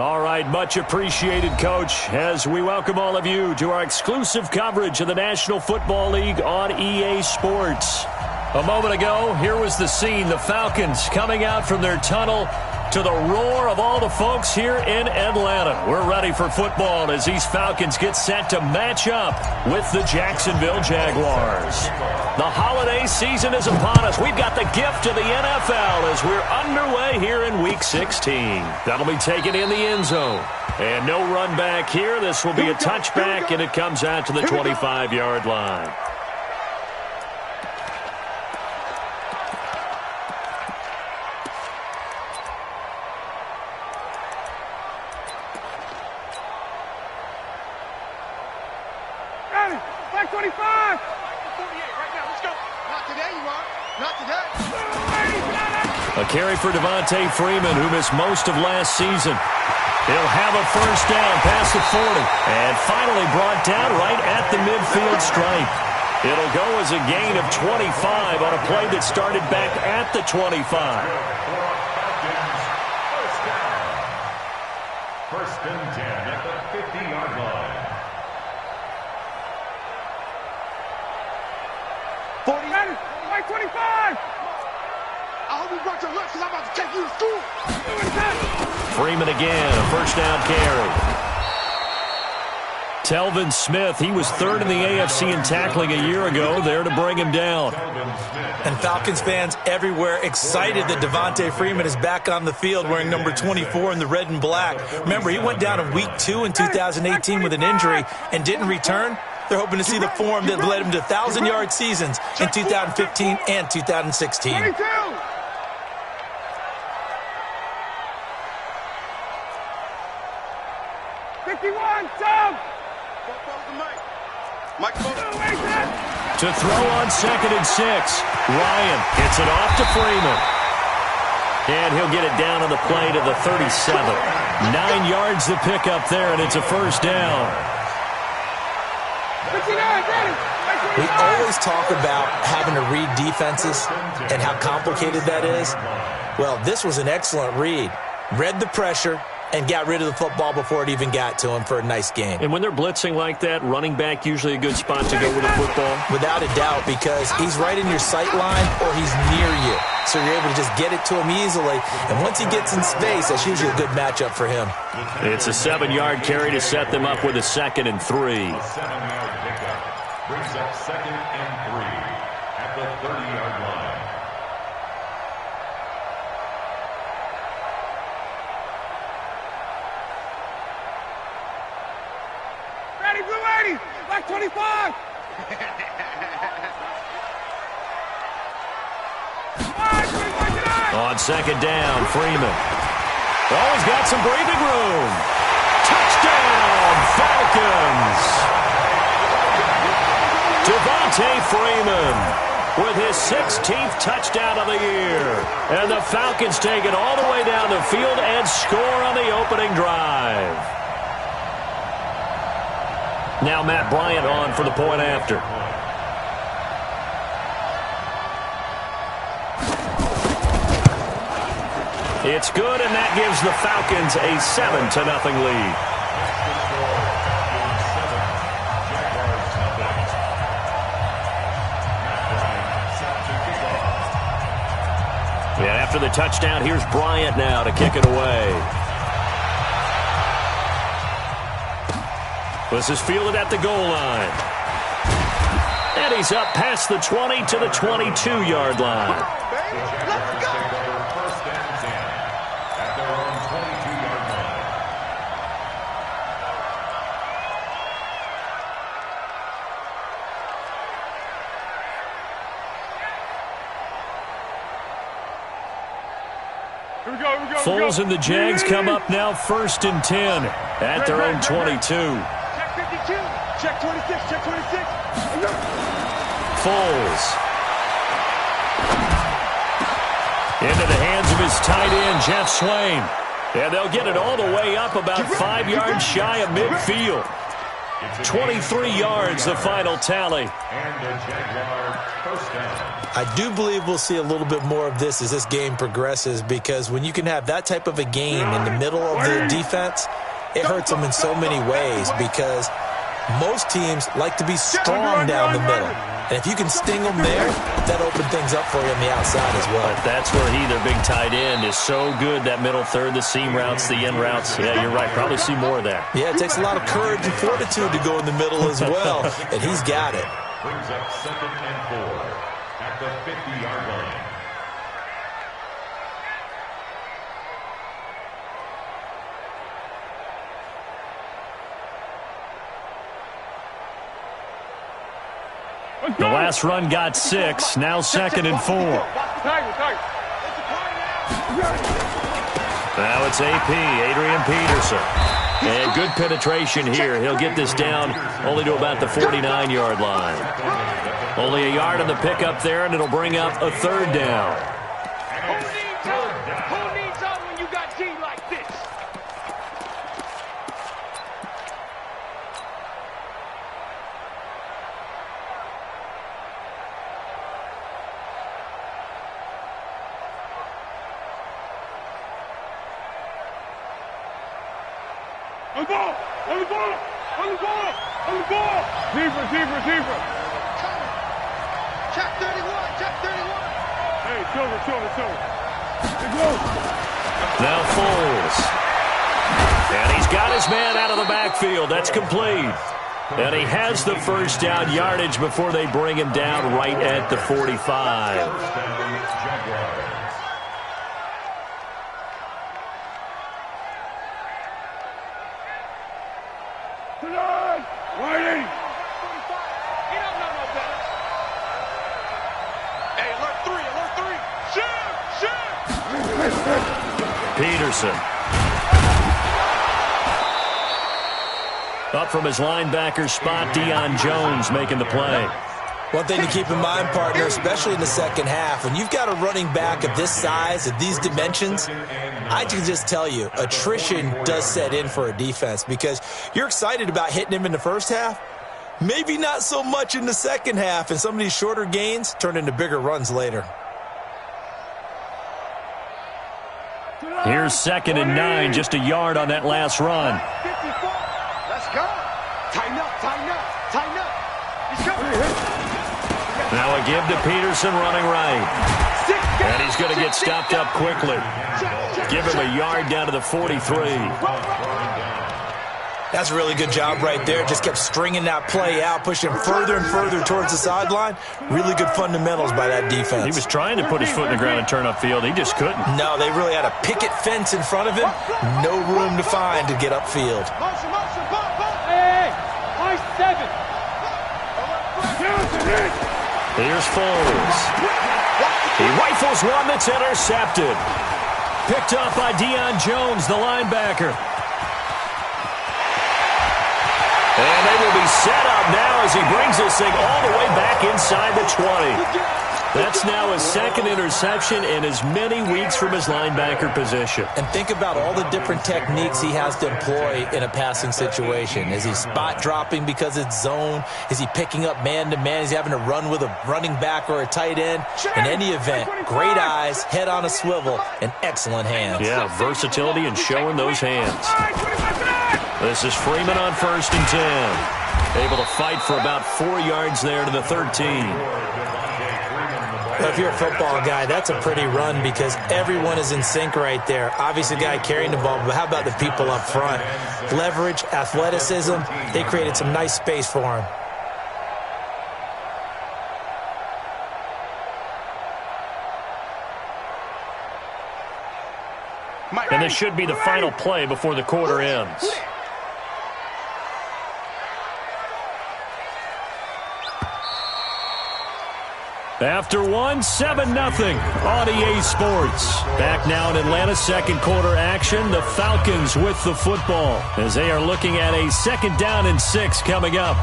All right, much appreciated, Coach, as we welcome all of you to our exclusive coverage of the National Football League on EA Sports. A moment ago, here was the scene, the Falcons coming out from their tunnel to the roar of all the folks here in Atlanta. We're ready for football as these Falcons get set to match up with the Jacksonville Jaguars. The holiday season is upon us. We've got the gift of the NFL as we're underway here in Week 16. That'll be taken in the end zone. And no run back here. This will be a touchback, and it comes out to the 25-yard line. A carry for Devontae Freeman, who missed most of last season. He'll have a first down past the 40. And finally brought down right at the midfield stripe. It'll go as a gain of 25 on a play that started back at the 25. First and 10 at the 50-yard line. 40, right 25. I hope you brought your lunch because I'm about to take you to school. Freeman again, a first down carry. Telvin Smith, he was third in the AFC in tackling a year ago, there to bring him down. And Falcons fans everywhere excited that Devontae Freeman is back on the field wearing number 24 in the red and black. Remember, he went down in Week 2 in 2018 with an injury and didn't return. They're hoping to see the form that led him to 1,000-yard seasons in 2015 and 2016. 22. To throw on 2nd and 6. Ryan gets it off to Freeman. And he'll get it down on the play to the 37. 9 yards the pickup there, and it's a first down. We always talk about having to read defenses and how complicated that is. Well, this was an excellent read. Read the pressure and got rid of the football before it even got to him for a nice gain. And when they're blitzing like that, running back usually a good spot to go with the football? Without a doubt, because he's right in your sight line or he's near you. So you're able to just get it to him easily. And once he gets in space, that's usually a good matchup for him. It's a 7-yard carry to set them up with a 2nd and 3. A 7-yard pickup brings up 2nd and 3 at the 30-yard line. Like 25. On 2nd down, Freeman. Oh, he's got some breathing room. Touchdown, Falcons. Devontae Freeman with his 16th touchdown of the year. And the Falcons take it all the way down the field and score on the opening drive. Now Matt Bryant on for the point after. It's good, and that gives the Falcons a 7-0 lead. And after the touchdown, here's Bryant now to kick it away. This is fielded at the goal line. And he's up past the 20 to the 22-yard line. Let's go. First and 10 at their own 22-yard line. Here we go. Foles and the Jags come up now 1st and 10 at their own 22. Check 52. Check 26. Check 26. Foles. Into the hands of his tight end, Jeff Swain. And they'll get it all the way up about 5 yards shy of midfield. 23 yards, the final tally. And the Jaguar First down. I do believe we'll see a little bit more of this as this game progresses, because when you can have that type of a game in the middle of the defense, it hurts them in so many ways, because most teams like to be strong down the middle. And if you can sting them there, that opens things up for you on the outside as well. But that's where he, their big tight end, is so good, that middle third, the seam routes, the end routes. Yeah, you're right. Probably see more of that. Yeah, it takes a lot of courage and fortitude to go in the middle as well, and he's got it. Brings up 2nd and 4 at the 50-yard line. The last run got 6. Now 2nd and 4. Now it's AP, Adrian Peterson. And good penetration here. He'll get this down only to about the 49-yard line. Only a yard on the pickup there, and it'll bring up a 3rd down. Who needs up when you got G like this? On the ball! On the ball! On the ball! On the ball! Deeper! Check 31! Check 31! Hey, shoulder! Now Foles. And he's got his man out of the backfield. That's complete. And he has the first down yardage before they bring him down right at the 45. Peterson. Up from his linebacker spot, Deion Jones making the play. One thing to keep in mind, partner, especially in the second half, when you've got a running back of this size, of these dimensions, I can just tell you, attrition does set in for a defense, because you're excited about hitting him in the first half, maybe not so much in the second half, and some of these shorter gains turn into bigger runs later. Here's 2nd and 9, just a yard on that last run. Let's go. Tighten up. He's coming. Now a give to Peterson running right. And he's going to get stopped up quickly. Give him a yard down to the 43. That's a really good job right there. Just kept stringing that play out, pushing him further and further towards the sideline. Really good fundamentals by that defense. He was trying to put his foot in the ground and turn upfield. He just couldn't. No, they really had a picket fence in front of him. No room to find to get upfield. Hey, high 7. Here's Foles. He rifles one that's intercepted. Picked up by Deion Jones, the linebacker. And they will be set up now as he brings this thing all the way back inside the 20. That's now his 2nd interception in as many weeks from his linebacker position. And think about all the different techniques he has to employ in a passing situation. Is he spot dropping because it's zone? Is he picking up man-to-man? Is he having to run with a running back or a tight end? In any event, great eyes, head on a swivel, and excellent hands. Yeah, versatility and showing those hands. This is Freeman on 1st and 10. Able to fight for about 4 yards there to the 13. Well, if you're a football guy, that's a pretty run because everyone is in sync right there. Obviously, the guy carrying the ball, but how about the people up front? Leverage, athleticism, they created some nice space for him. And this should be the final play before the quarter ends. After one, 7-0 on EA Sports. Back now in Atlanta, second quarter action. The Falcons with the football as they are looking at a 2nd down and 6 coming up.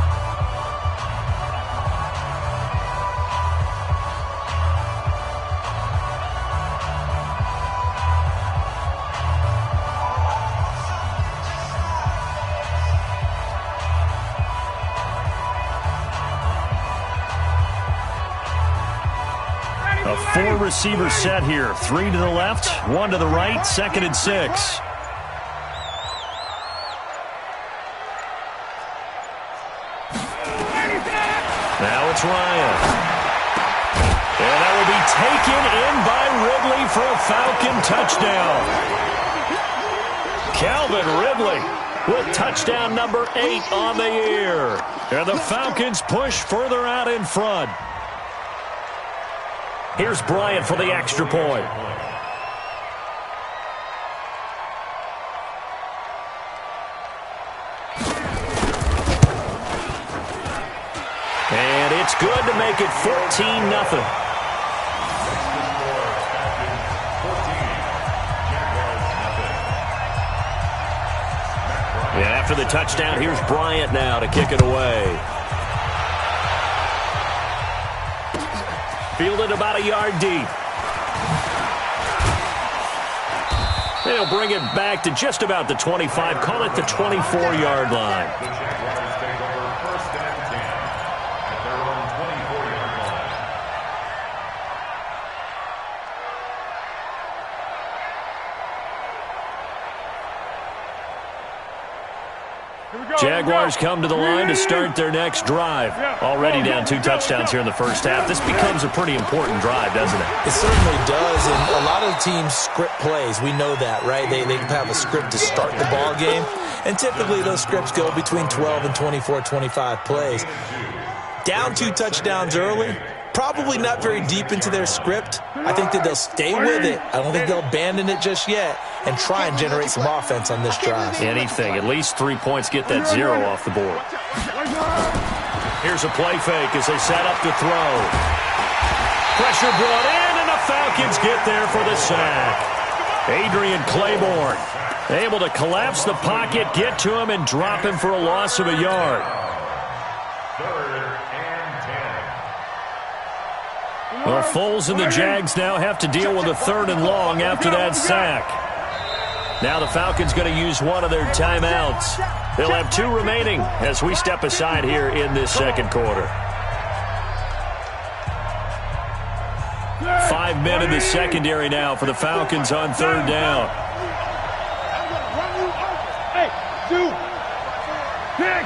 receiver set here. 3 to the left, 1 to the right, 2nd and 6. Now it's Ryan. And that will be taken in by Ridley for a Falcon touchdown. Calvin Ridley with touchdown number 8 on the year. And the Falcons push further out in front. Here's Bryant for the extra point. And it's good to make it 14-0. And after the touchdown, here's Bryant now to kick it away. Fielded about a yard deep. They'll bring it back to just about the 25. Call it the 24-yard line. The Jaguars take over 1st and 10 at their own 24-yard line. Jaguars come to the line to start their next drive. Already down 2 touchdowns here in the first half. This becomes a pretty important drive, doesn't it? It certainly does, and a lot of teams script plays. We know that, right? They have a script to start the ball game, and typically those scripts go between 12 and 24, 25 plays. Down 2 touchdowns early, probably not very deep into their script. I think that they'll stay with it. I don't think they'll abandon it just yet and try and generate some offense on this drive. Anything. At least 3 points, get that 0 off the board. Here's a play fake as they set up to throw. Pressure brought in, and the Falcons get there for the sack. Adrian Claiborne able to collapse the pocket, get to him, and drop him for a loss of a yard. 3rd and 10. Well, Foles and the Jags now have to deal with a 3rd and long after that sack. Now the Falcons going to use one of their timeouts. They'll have 2 remaining as we step aside here in this second quarter. 5 men in the secondary now for the Falcons on 3rd down. Hey, dude. Pick.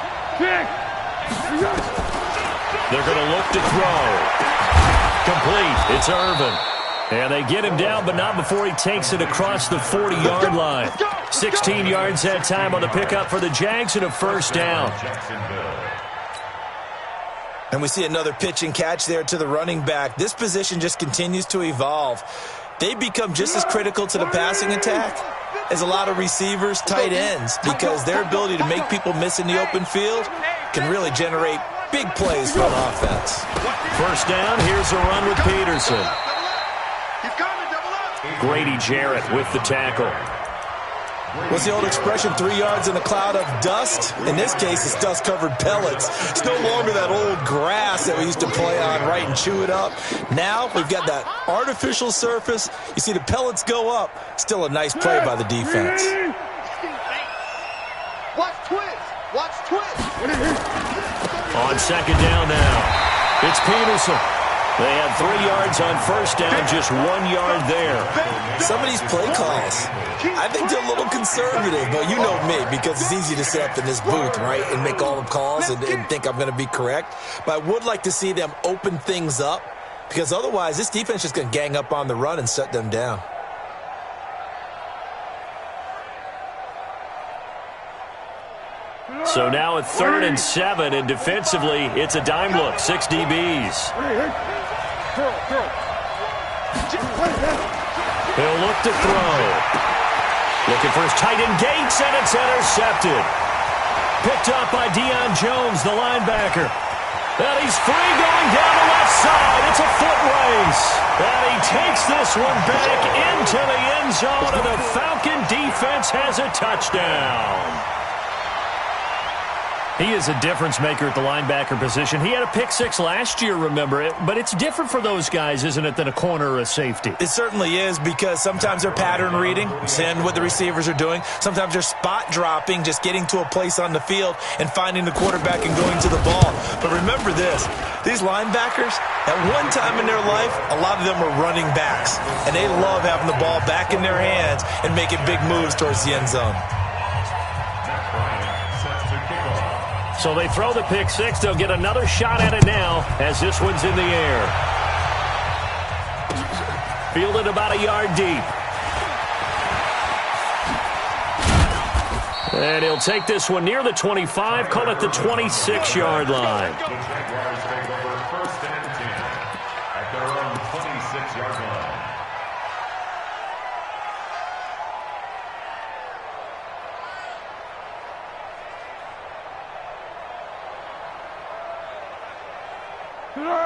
They're going to look to throw. Complete. It's Irvin. And they get him down, but not before he takes it across the 40-yard line. 16 yards that time on the pickup for the Jags and a 1st down. And we see another pitch and catch there to the running back. This position just continues to evolve. They become just as critical to the passing attack as a lot of receivers, tight ends, because their ability to make people miss in the open field can really generate big plays for an offense. 1st down, here's a run with Peterson. Grady Jarrett with the tackle. What's the old expression, 3 yards in a cloud of dust? In this case, it's dust-covered pellets. It's no longer that old grass that we used to play on, right, and chew it up. Now we've got that artificial surface. You see the pellets go up. Still a nice play by the defense. Watch twist. On 2nd down now, it's Peterson. They had 3 yards on 1st down, just 1 yard there. Some of these play calls, I think they're a little conservative, but you know me, because it's easy to sit up in this booth, right, and make all the calls and think I'm going to be correct. But I would like to see them open things up, because otherwise this defense is going to gang up on the run and shut them down. So now at 3rd and 7, and defensively, it's a dime look, 6 DBs. He'll look to throw. Looking for his tight end Gates, and it's intercepted. Picked up by Deion Jones, the linebacker. And he's free going down the left side. It's a foot race. And he takes this one back into the end zone, and the Falcon defense has a touchdown. He is a difference maker at the linebacker position. He had a pick six last year, remember it, but it's different for those guys, isn't it, than a corner or a safety? It certainly is, because sometimes they're pattern reading, seeing what the receivers are doing. Sometimes they're spot dropping, just getting to a place on the field and finding the quarterback and going to the ball. But remember this, these linebackers, at one time in their life, a lot of them were running backs, and they love having the ball back in their hands and making big moves towards the end zone. So they throw the pick six. They'll get another shot at it now as this one's in the air. Fielded about a yard deep. And he'll take this one near the 25, call it the 26-yard line. The Jaguars take over 1st and 10 at their own 26-yard line.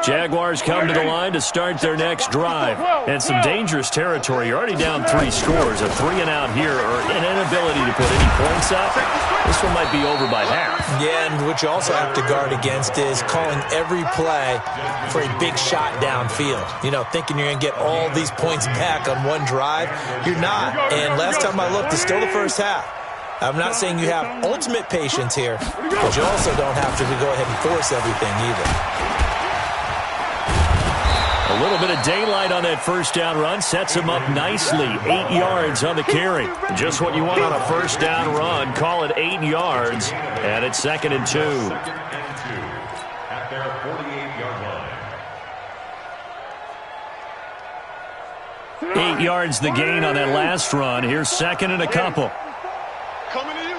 Jaguars come to the line to start their next drive. And some dangerous territory. You're already down 3 scores. A 3-and-out here or an inability to put any points up. This one might be over by half. Yeah, and what you also have to guard against is calling every play for a big shot downfield. You know, thinking you're going to get all these points back on one drive. You're not. And last time I looked, it's still the first half. I'm not saying you have ultimate patience here, but you also don't have to go ahead and force everything either. A little bit of daylight on that first down run sets him up nicely. 8 yards on the carry. Just what you want on a first down run. Call it 8 yards. And it's 2nd and 2. 2nd and 2 at their 48-yard line. 8 yards the gain on that last run. Here's 2nd and a couple. Coming to you.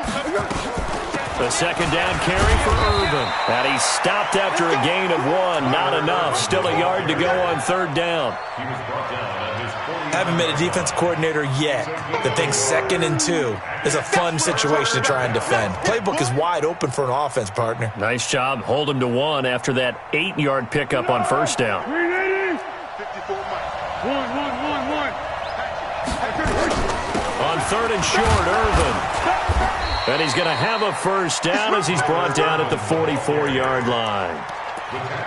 The 2nd down carry for Irvin. And he stopped after a gain of 1. Not enough. Still a yard to go on 3rd down. He was brought down at his 40. Haven't been a defense coordinator yet that thinks 2nd and 2 is a fun situation to try and defend. Playbook is wide open for an offense, partner. Nice job. Hold him to 1 after that 8-yard pickup on 1st down. 54 miles. 1. On 3rd and short, Irvin. And he's going to have a first down as he's brought down at the 44-yard line.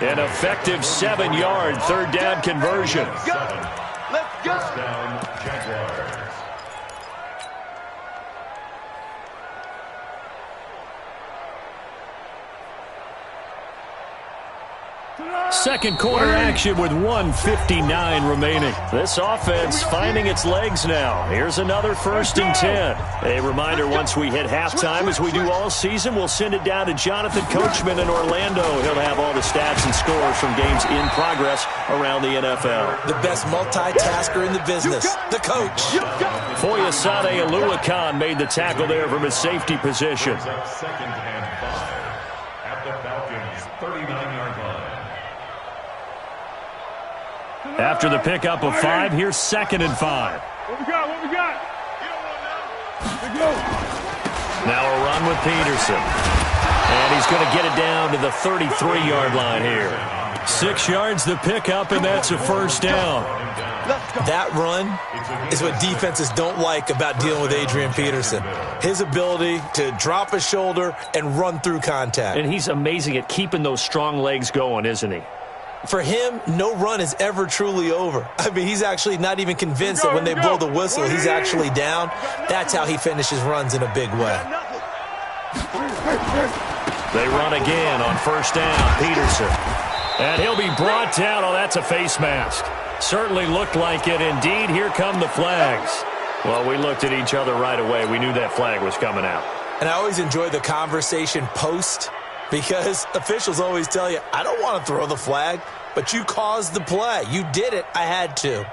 An effective 7-yard 3rd down conversion. Let's go. First down, Jaguars. Second quarter action with 1:59 remaining. This offense finding its legs now. Here's another 1st and 10. A reminder, once we hit halftime, as we do all season, we'll send it down to Jonathan Coachman in Orlando. He'll have all the stats and scores from games in progress around the NFL. The best multitasker in the business, the coach. Foyesade Aluakan made the tackle there from his safety position. Brings up 2nd and 5 at the Falcons' 39-yard line. After the pickup of 5, here's 2nd and 5. What we got? What we got? Let's go. Now a run with Peterson. And he's going to get it down to the 33-yard line here. 6 yards the pickup, and that's a first down. That run is what defenses don't like about dealing with Adrian Peterson. His ability to drop his shoulder and run through contact. And he's amazing at keeping those strong legs going, isn't he? For him, no run is ever truly over. I mean, he's actually not even convinced that when they blow the whistle, he's actually down. That's how he finishes runs in a big way. They run again on first down. Peterson. And he'll be brought down. Oh, that's a face mask. Certainly looked like it. Indeed, here come the flags. Well, we looked at each other right away. We knew that flag was coming out. And I always enjoy the conversation post, because officials always tell you, I don't want to throw the flag, but you caused the play. You did it. I had to.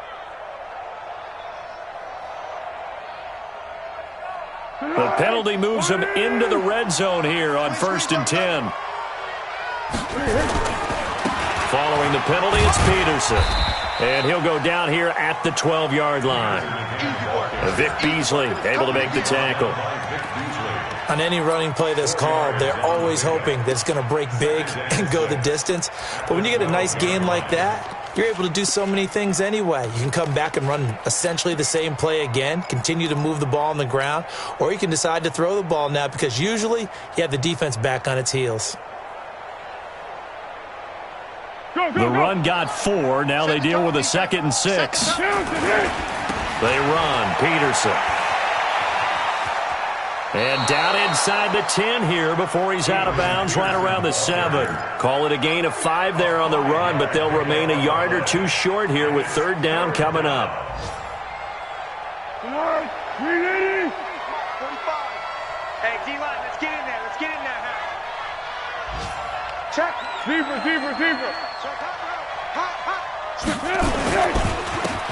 The penalty moves him into the red zone here on 1st and 10. Following the penalty, it's Peterson. And he'll go down here at the 12-yard line. Vic Beasley able to make the tackle. On any running play that's called, they're always hoping that it's going to break big and go the distance. But when you get a nice gain like that, you're able to do so many things anyway. You can come back and run essentially the same play again, continue to move the ball on the ground, or you can decide to throw the ball now because usually you have the defense back on its heels. The run got 4. Now they deal with a 2nd and 6. They run. Peterson. And down inside the 10 here before he's out of bounds right around the 7. Call it a gain of 5 there on the run, but they'll remain a yard or 2 short here with 3rd down coming up. 380. 45. Hey, D-line, let's get in there. Let's get in there. Check. Deeper.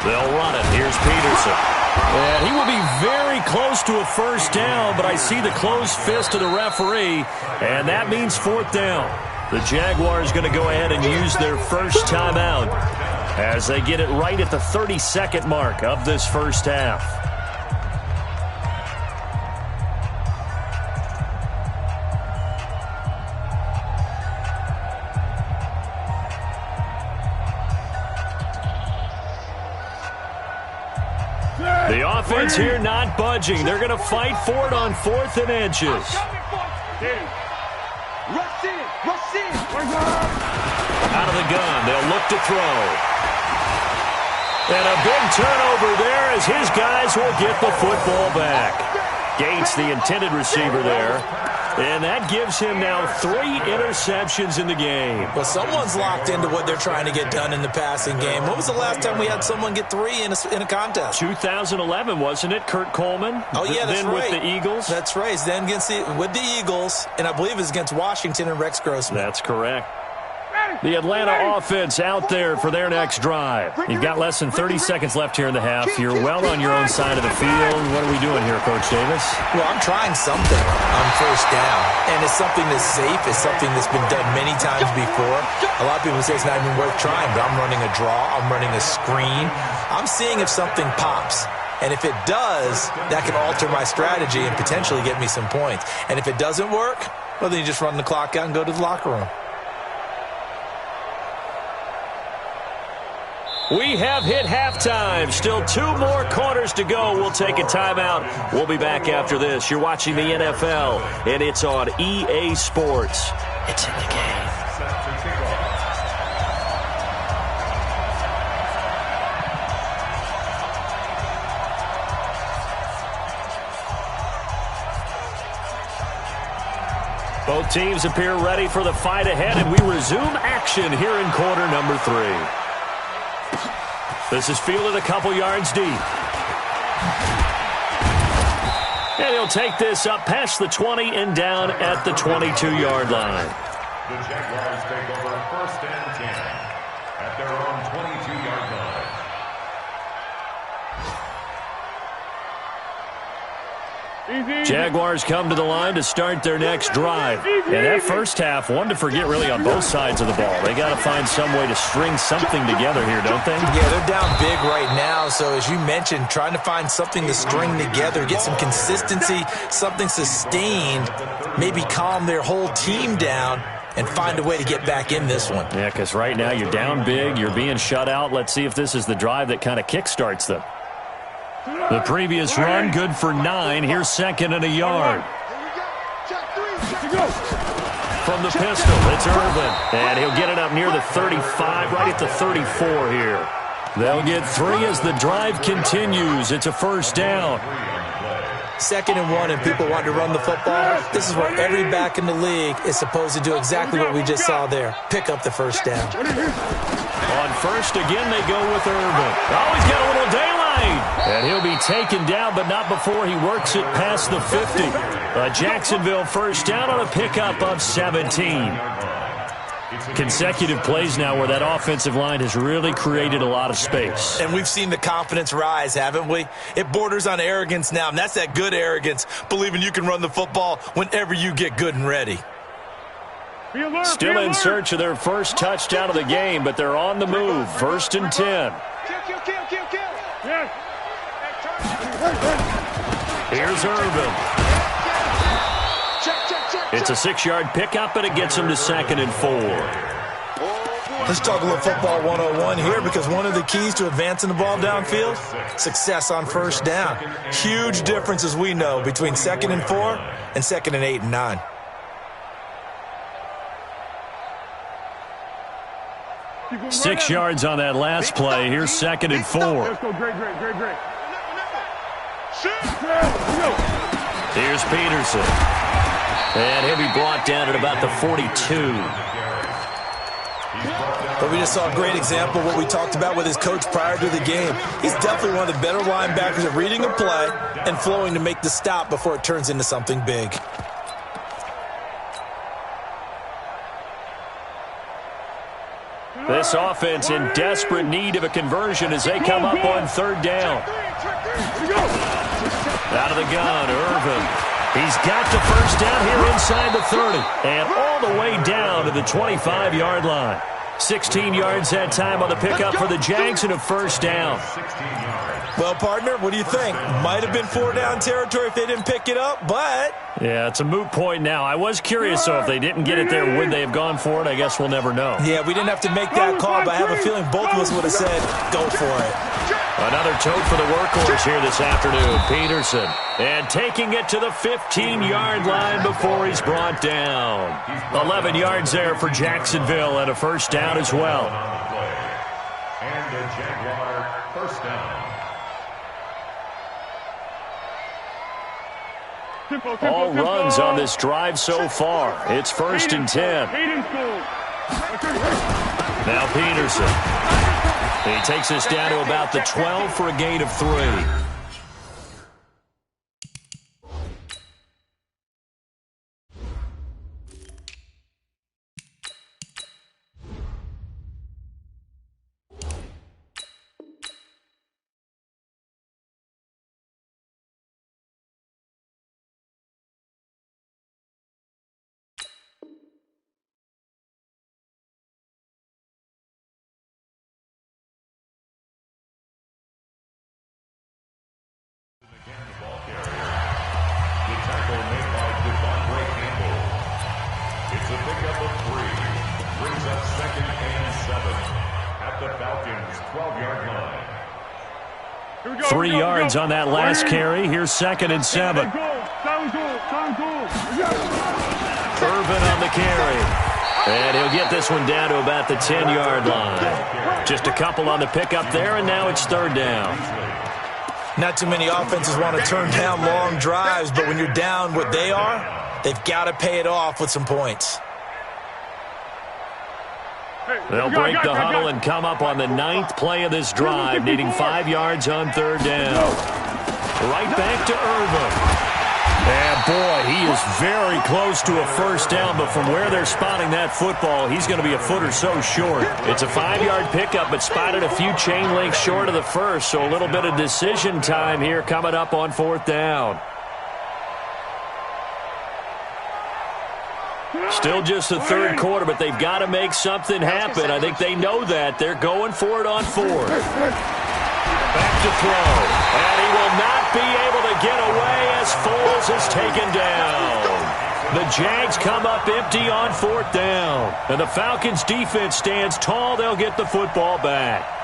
They'll run it. Here's Peterson. And he will be very close to a 1st down, but I see the closed fist of the referee, and that means 4th down. The Jaguars going to go ahead and use their first timeout as they get it right at the 32nd mark of this first half. The offense here not budging. They're going to fight for it on 4th and inches. Rush in. Out of the gun. They'll look to throw. And a big turnover there as his guys will get the football back. Gates, the intended receiver there. And that gives him now 3 interceptions in the game. Well, someone's locked into what they're trying to get done in the passing game. When was the last time we had someone get 3 in a contest? 2011, wasn't it? Kurt Coleman? Oh, yeah, that's then right. with the Eagles? That's right. Then with the Eagles, and I believe it was against Washington and Rex Grossman. That's correct. The Atlanta offense out there for their next drive. You've got less than 30 seconds left here in the half. You're well on your own side of the field. What are we doing here, Coach Davis? Well, I'm trying something on 1st down, and it's something that's safe. It's something that's been done many times before. A lot of people say it's not even worth trying, but I'm running a draw. I'm running a screen. I'm seeing if something pops. And if it does, that can alter my strategy and potentially get me some points. And if it doesn't work, well, then you just run the clock out and go to the locker room. We have hit halftime. Still 2 more quarters to go. We'll take a timeout. We'll be back after this. You're watching the NFL, and it's on EA Sports. It's in the game. Both teams appear ready for the fight ahead, and we resume action here in quarter number 3. This is fielded a couple yards deep. And he'll take this up past the 20 and down at the 22-yard line. The Jaguars take over 1st and 10 at their own 22-yard line. Jaguars come to the line to start their next drive. And that first half, one to forget really on both sides of the ball. They got to find some way to string something together here, don't they? Yeah, they're down big right now. So as you mentioned, trying to find something to string together, get some consistency, something sustained, maybe calm their whole team down and find a way to get back in this one. Yeah, because right now you're down big, you're being shut out. Let's see if this is the drive that kind of kickstarts them. The previous run, good for 9. Here's 2nd and a yard. From the pistol, it's Irvin. And he'll get it up near the 35, right at the 34 here. They'll get 3 as the drive continues. It's a 1st down. 2nd and 1, and people want to run the football. This is where every back in the league is supposed to do exactly what we just saw there. Pick up the 1st down. On 1st, again, they go with Irvin. Oh, he's got a little daylight. And he'll be taken down, but not before he works it past the 50. Jacksonville 1st down on a pickup of 17. Consecutive plays now where that offensive line has really created a lot of space. And we've seen the confidence rise, haven't we? It borders on arrogance now, and that's that good arrogance, believing you can run the football whenever you get good and ready. Still in search of their first touchdown of the game, but they're on the move. 1st and 10. Here's Irvin. It's a 6-yard pickup, and it gets him to 2nd and 4. Let's talk a little football 101 here, because one of the keys to advancing the ball downfield, success on first down. Huge difference, as we know, between 2nd and 4 and 2nd and 8 and 9. Six yards on that last play. Here's 2nd and 4. Let's go, great. Here's Peterson. And he'll be brought down at about the 42. But we just saw a great example of what we talked about with his coach prior to the game. He's definitely one of the better linebackers at reading a play and flowing to make the stop before it turns into something big. This offense in desperate need of a conversion as they come up on 3rd down. Out of the gun, Irvin. He's got the first down here inside the 30 and all the way down to the 25-yard line. 16 yards that time on the pickup for the Jags and a first down. Well, partner, what do you think? Might have been 4-down territory if they didn't pick it up, but... Yeah, it's a moot point now. I was curious, so if they didn't get it there, would they have gone for it? I guess we'll never know. Yeah, we didn't have to make that call, but I have a feeling both of us would have said, go for it. Another tote for the workhorse here this afternoon, Peterson. And taking it to the 15-yard line before he's brought down. 11 yards there for Jacksonville and a first down as well. And a Jaguar first down. All runs on this drive so far. It's 1st and 10. Now Peterson. He takes us down to about the 12 for a gain of 3. It's a pickup of 3. Brings up 2nd and 7 at the Falcons' 12-yard line. 3 yards on that last carry. Here's 2nd and 7. Irvin on the carry. And he'll get this one down to about the 10-yard line. Just a couple on the pickup there, and now it's 3rd down. Not too many offenses want to turn down long drives, but when you're down what they are, they've got to pay it off with some points. They'll break the huddle and come up on the 9th play of this drive, needing 5 yards on 3rd down. Right back to Irvin. And boy, he is very close to a first down, but from where they're spotting that football, he's going to be a foot or so short. It's a 5-yard pickup, but spotted a few chain links short of the first, so a little bit of decision time here coming up on 4th down. Still just the 3rd quarter, but they've got to make something happen. I think they know that. They're going for it on 4th. Back to throw. And he will not be able to get away as Foles is taken down. The Jags come up empty on 4th down. And the Falcons defense stands tall. They'll get the football back.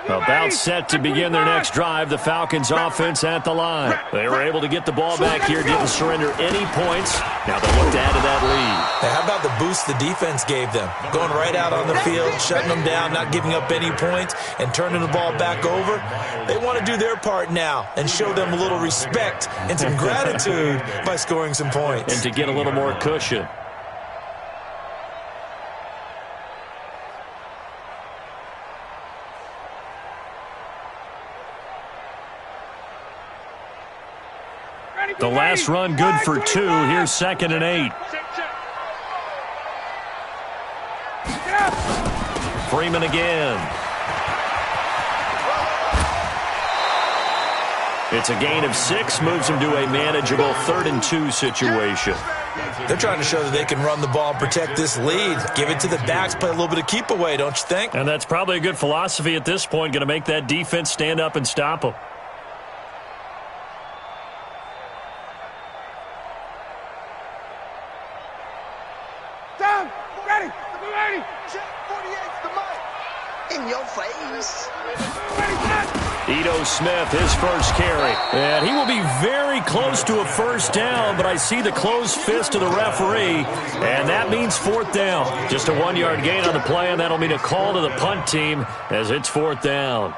About set to begin their next drive, the Falcons offense at the line. They were able to get the ball back here, didn't surrender any points. Now they'll look to add to that lead. Hey, how about the boost the defense gave them? Going right out on the field, shutting them down, not giving up any points, and turning the ball back over. They want to do their part now and show them a little respect and some gratitude by scoring some points. And to get a little more cushion. The last run good for 2. Here's 2nd and 8. Freeman again. It's a gain of 6. Moves him to a manageable 3rd and 2 situation. They're trying to show that they can run the ball and protect this lead. Give it to the backs, play a little bit of keep away, don't you think? And that's probably a good philosophy at this point, going to make that defense stand up and stop them. Down, ready, ready. Check 48's the mic. In your face. Ready, set. Ito Smith, his first carry. And he will be very close to a first down, but I see the closed fist of the referee, and that means fourth down. Just a 1-yard gain on the play, and that'll mean a call to the punt team as it's fourth down.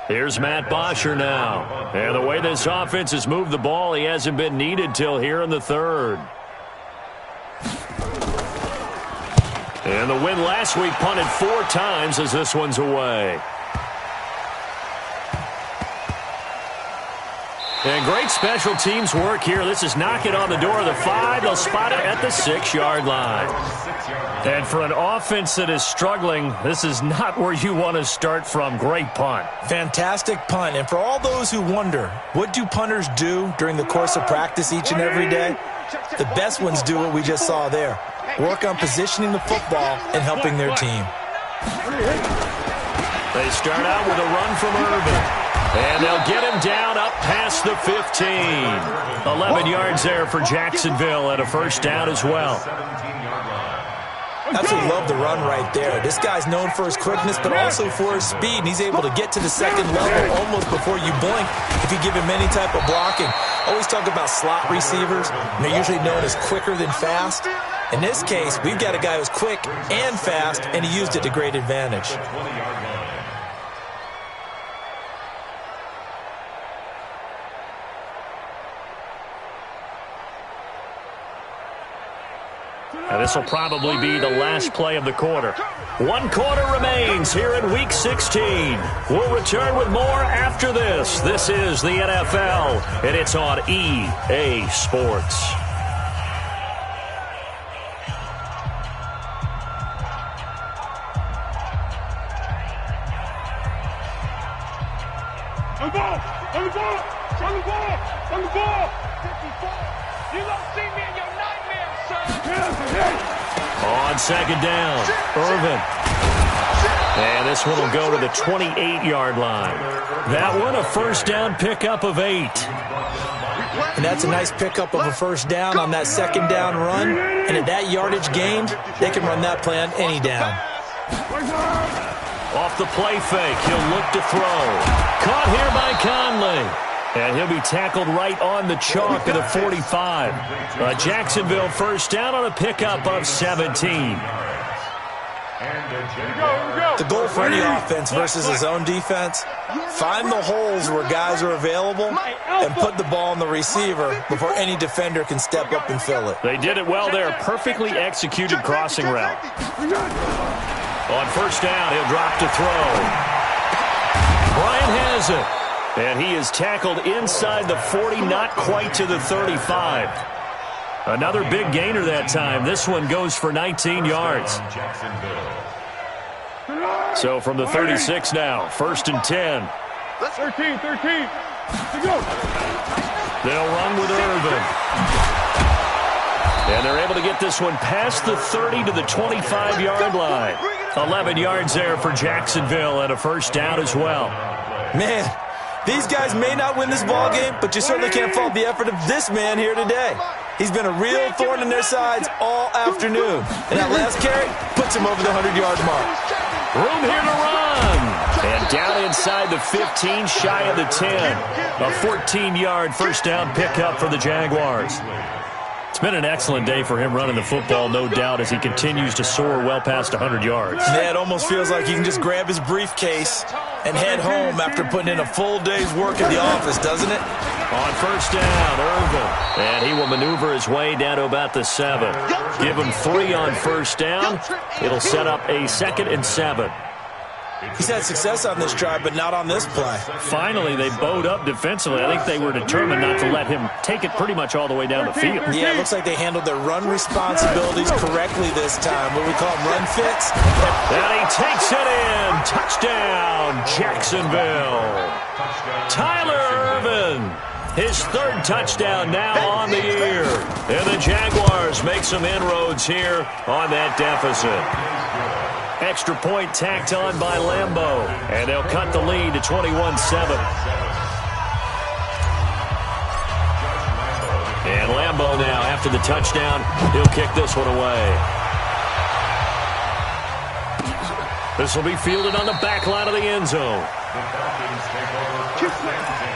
Here's Matt Bosher now. And the way this offense has moved the ball, he hasn't been needed till here in the third. And the win last week punted 4 times as this one's away. And great special teams work here. This is knocking on the door of the 5. They'll spot it at the 6-yard line. And for an offense that is struggling, this is not where you want to start from. Great punt. Fantastic punt. And for all those who wonder, what do punters do during the course of practice each and every day? The best ones do what we just saw there. Work on positioning the football and helping their team. They start out with a run from Irvin. And they'll get him down up past the 15. 11 yards there for Jacksonville and a first down as well. Absolutely love the run right there. This guy's known for his quickness, but also for his speed. And he's able to get to the second level almost before you blink if you give him any type of blocking. Always talk about slot receivers, and they're usually known as quicker than fast. In this case, we've got a guy who's quick and fast, and he used it to great advantage. And this will probably be the last play of the quarter. 1 quarter remains here in Week 16. We'll return with more after this. This is the NFL, and it's on EA Sports. On the ball, on the ball, on the ball, on the ball. 54. You don't see me in your nightmares, son. On second down, Irvin. And this one will go to the 28-yard line. That one a first down pickup of 8. And that's a nice pickup of a first down on that second down run. And at that yardage gained, they can run that play on any down. Off the play fake, he'll look to throw. Caught here by Conley. And he'll be tackled right on the chalk at the 45. A Jacksonville first down on a pickup of 17. The goal for any offense versus his own defense, find the holes where guys are available and put the ball on the receiver before any defender can step up and fill it. They did it well there. Perfectly executed crossing route. On first down, he'll drop to throw. Bryant has it. And he is tackled inside the 40, not quite to the 35. Another big gainer that time. This one goes for 19 yards. So from the 36 now, first and 10. 13. To go. They'll run with Irvin. And they're able to get this one past the 30 to the 25-yard line. 11 yards there for Jacksonville and a first down as well. Man, these guys may not win this ball game, but you certainly can't fault the effort of this man here today. He's been a real thorn in their sides all afternoon. And that last carry puts him over the 100-yard mark. Room here to run. And down inside the 15, shy of the 10. A 14-yard first down pickup for the Jaguars. It's been an excellent day for him running the football, no doubt, as he continues to soar well past 100 yards. Yeah, it almost feels like he can just grab his briefcase and head home after putting in a full day's work in the office, doesn't it? On first down, Irvin. And he will maneuver his way down to about the 7. Give him 3 on first down. It'll set up a 2nd and 7. He's had success on this drive, but not on this play. Finally, they bowed up defensively. I think they were determined not to let him take it pretty much all the way down the field. Yeah, it looks like they handled their run responsibilities correctly this time. What we call them, run fits. And he takes it in. Touchdown, Jacksonville. Tyler Ervin, his third touchdown now on the year. And the Jaguars make some inroads here on that deficit. Extra point tacked on by Lambeau. And they'll cut the lead to 21-7. And Lambeau now, after the touchdown, he'll kick this one away. This will be fielded on the back line of the end zone. The Falcons take over first and 10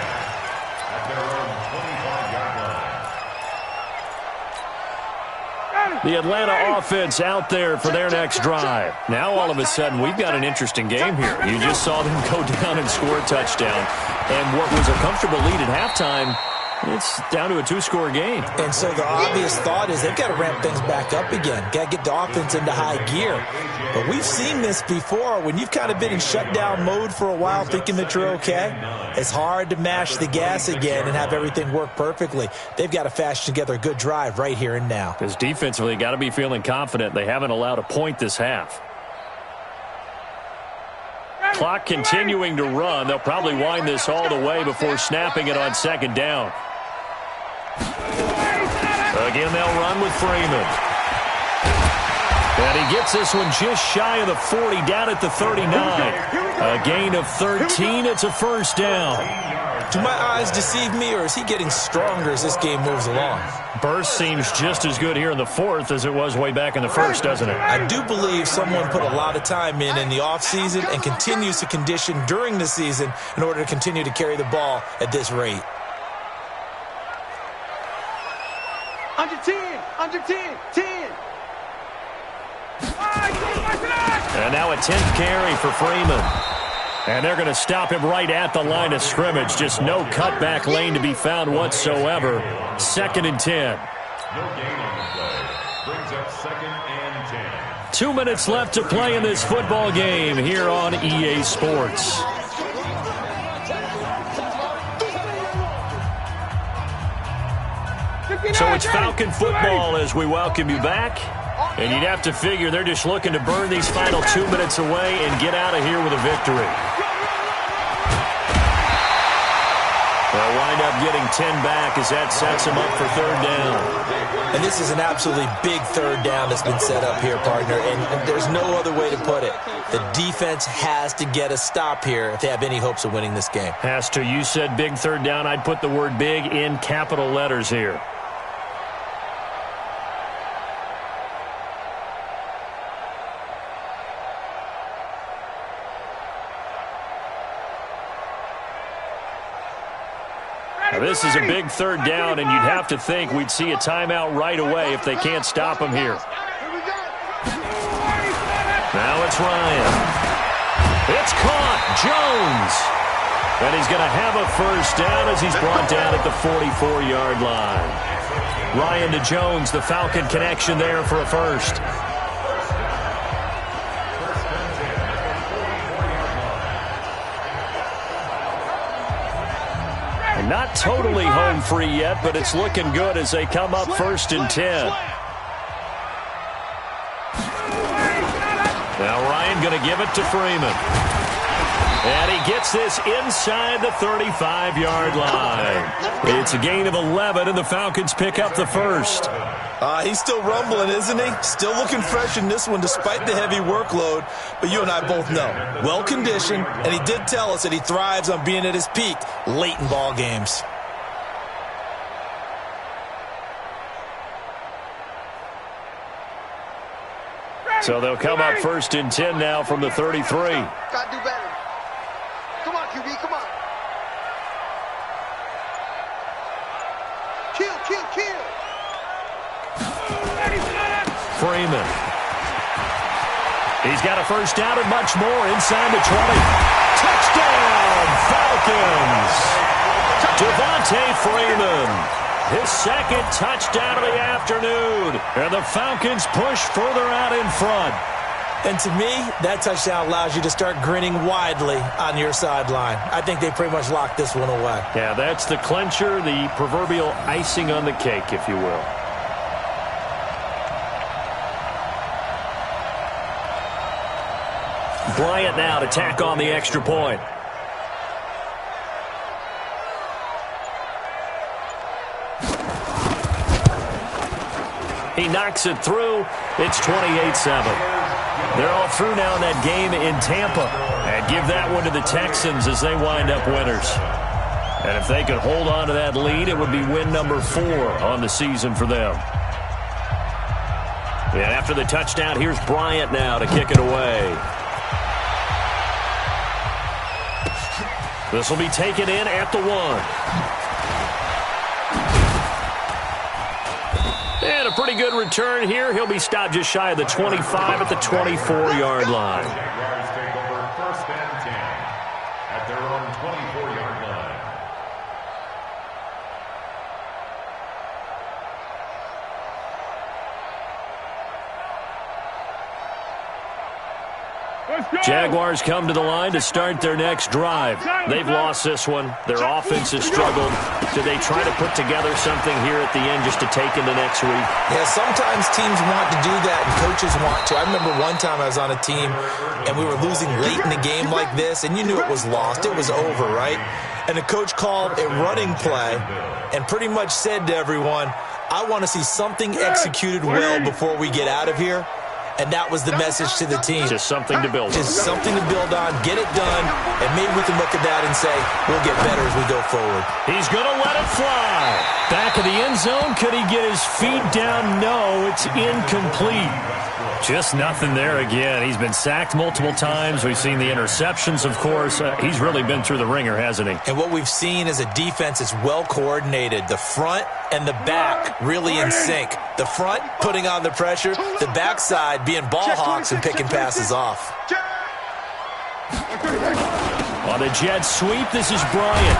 at their own 25-yard line. The Atlanta offense out there for their next drive. Now, all of a sudden, we've got an interesting game here. You just saw them go down and score a touchdown. And what was a comfortable lead at halftime, it's down to a two-score game. And so the obvious thought is they've got to ramp things back up again. Got to get the offense into high gear. But we've seen this before. When you've kind of been in shutdown mode for a while thinking that you're okay, it's hard to mash the gas again and have everything work perfectly. They've got to fashion together a good drive right here and now. Because defensively, got to be feeling confident. They haven't allowed a point this half. Clock continuing to run. They'll probably wind this all the way before snapping it on second down. Again, they'll run with Freeman. And he gets this one just shy of the 40, down at the 39. A gain of 13. It's a first down. Do my eyes deceive me, or is he getting stronger as this game moves along? Burst seems just as good here in the fourth as it was way back in the first, doesn't it? I do believe someone put a lot of time in the offseason and continues to condition during the season in order to continue to carry the ball at this rate. Under 10, under 10, 10. And now a 10th carry for Freeman. And they're going to stop him right at the line of scrimmage. Just no cutback lane to be found whatsoever. 2nd and 10. No gain on the play. Brings up 2nd and 10. 2 minutes left to play in this football game here on EA Sports. So it's Falcon football as we welcome you back. And you'd have to figure they're just looking to burn these final 2 minutes away and get out of here with a victory. They'll wind up getting 10 back as that sets them up for third down. And this is an absolutely big third down that's been set up here, partner. And there's no other way to put it. The defense has to get a stop here if they have any hopes of winning this game. Has to. You said big third down. I'd put the word big in capital letters here. Now, this is a big third down, and you'd have to think we'd see a timeout right away if they can't stop him here. Now it's Ryan. It's caught. Jones. And he's going to have a first down as he's brought down at the 44-yard line. Ryan to Jones, the Falcon connection there for a first. Not totally home free yet, but it's looking good as they come up 1st and 10. Now Ryan going to give it to Freeman. And he gets this inside the 35-yard line. It's a gain of 11, and the Falcons pick up the first. He's still rumbling, isn't he? Still looking fresh in this one despite the heavy workload. But you and I both know, well-conditioned, and he did tell us that he thrives on being at his peak late in ball games. So they'll come up 1st and 10 now from the 33. Gotta do better. Come on, QB, come on. Kill, kill, kill. Freeman. He's got a first down and much more inside the 20. Touchdown, Falcons. Devontae Freeman. His second touchdown of the afternoon. And the Falcons push further out in front. And to me, that touchdown allows you to start grinning widely on your sideline. I think they pretty much locked this one away. Yeah, that's the clincher, the proverbial icing on the cake, if you will. Bryant now to tack on the extra point. He knocks it through. It's 28-7. They're all through now in that game in Tampa. And give that one to the Texans as they wind up winners. And if they could hold on to that lead, it would be win number 4 on the season for them. And after the touchdown, here's Bryant now to kick it away. This will be taken in at the 1. And a pretty good return here. He'll be stopped just shy of the 25 at the 24-yard line. Jaguars take over 1st and 10 at their own 24-yard line. Jaguars come to the line to start their next drive. They've lost this one. Their offense has struggled. Do they try to put together something here at the end just to take into next week? Yeah, sometimes teams want to do that and coaches want to. I remember one time I was on a team and we were losing late in the game like this, and you knew it was lost. It was over, right? And the coach called a running play and pretty much said to everyone, I want to see something executed well before we get out of here. And that was the message to the team. Just something to build on. Just something to build on, get it done, and maybe we can look at that and say, we'll get better as we go forward. He's going to let it fly. Back of the end zone. Could he get his feet down? No, it's incomplete. Just nothing there again. He's been sacked multiple times. We've seen the interceptions, of course. He's really been through the ringer, hasn't he? And what we've seen is a defense that's well coordinated. The front and the back really in sync. The front putting on the pressure, the backside being ball hawks and picking passes off. On the jet sweep, this is Bryant.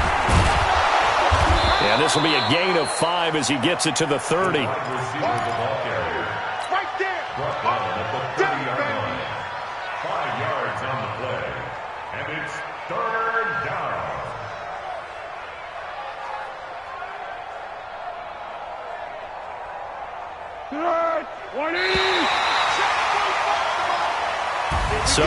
And this will be a gain of 5 as he gets it to the 30. Brought down at the 30-yard line. 5 yards on the play. And it's 3rd down. So